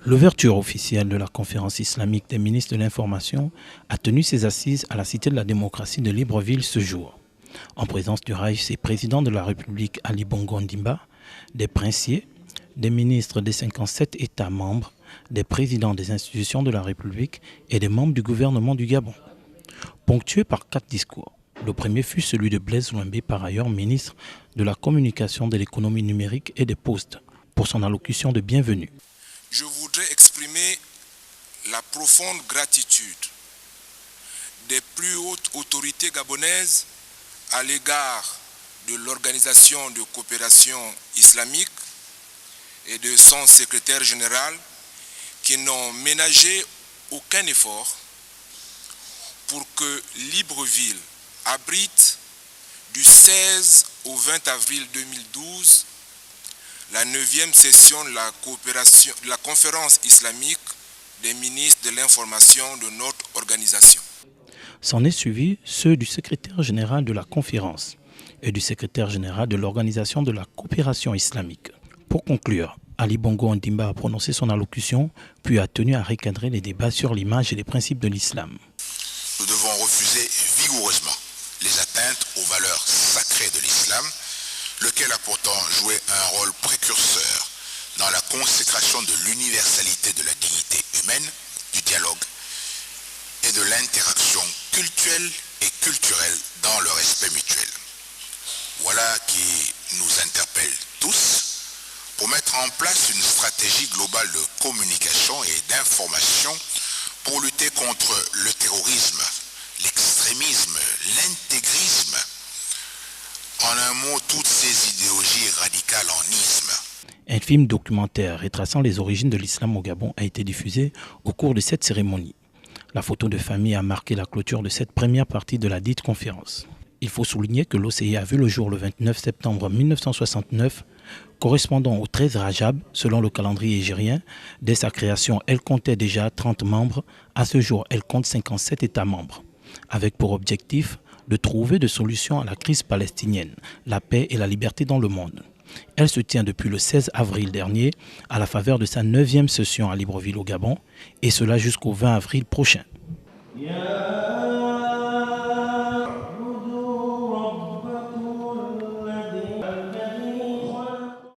L'ouverture officielle de la conférence islamique des ministres de l'Information a tenu ses assises à la Cité de la démocratie de Libreville ce jour, en présence du Raïs et président de la République Ali Bongo Ondimba, des princiers, des ministres des 57 États membres, des présidents des institutions de la République et des membres du gouvernement du Gabon. Ponctué par 4 discours. Le premier fut celui de Blaise Louembé, par ailleurs ministre de la Communication, de l'Économie numérique et des Postes, pour son allocution de bienvenue. Je voudrais exprimer la profonde gratitude des plus hautes autorités gabonaises à l'égard de l'Organisation de coopération islamique et de son secrétaire général qui n'ont ménagé aucun effort pour que Libreville abrite du 16 au 20 avril 2012 la 9e session de la conférence islamique des ministres de l'information de notre organisation. S'en est suivi ceux du secrétaire général de la conférence et du secrétaire général de l'Organisation de la coopération islamique. Pour conclure, Ali Bongo Ondimba a prononcé son allocution, puis a tenu à recadrer les débats sur l'image et les principes de l'islam. Nous devons refuser vigoureusement les atteintes aux valeurs sacrées de l'islam, lequel a pourtant joué un rôle précurseur dans la consécration de l'universalité de la dignité humaine, du dialogue et de l'interaction culturelle et culturelle dans le respect mutuel. Voilà qui nous interpelle tous pour mettre en place une stratégie globale de communication et d'information pour lutter contre le terrorisme, l'extrémisme, l'intégrisme. En un mot, toutes ces idéologies radicales en isme. Un film documentaire retraçant les origines de l'islam au Gabon a été diffusé au cours de cette cérémonie. La photo de famille a marqué la clôture de cette première partie de la dite conférence. Il faut souligner que l'OCI a vu le jour le 29 septembre 1969, correspondant au 13 Rajab, selon le calendrier hégirien. Dès sa création, elle comptait déjà 30 membres. À ce jour, elle compte 57 États membres, avec pour objectif de trouver des solutions à la crise palestinienne, la paix et la liberté dans le monde. Elle se tient depuis le 16 avril dernier à la faveur de sa 9e session à Libreville au Gabon, et cela jusqu'au 20 avril prochain.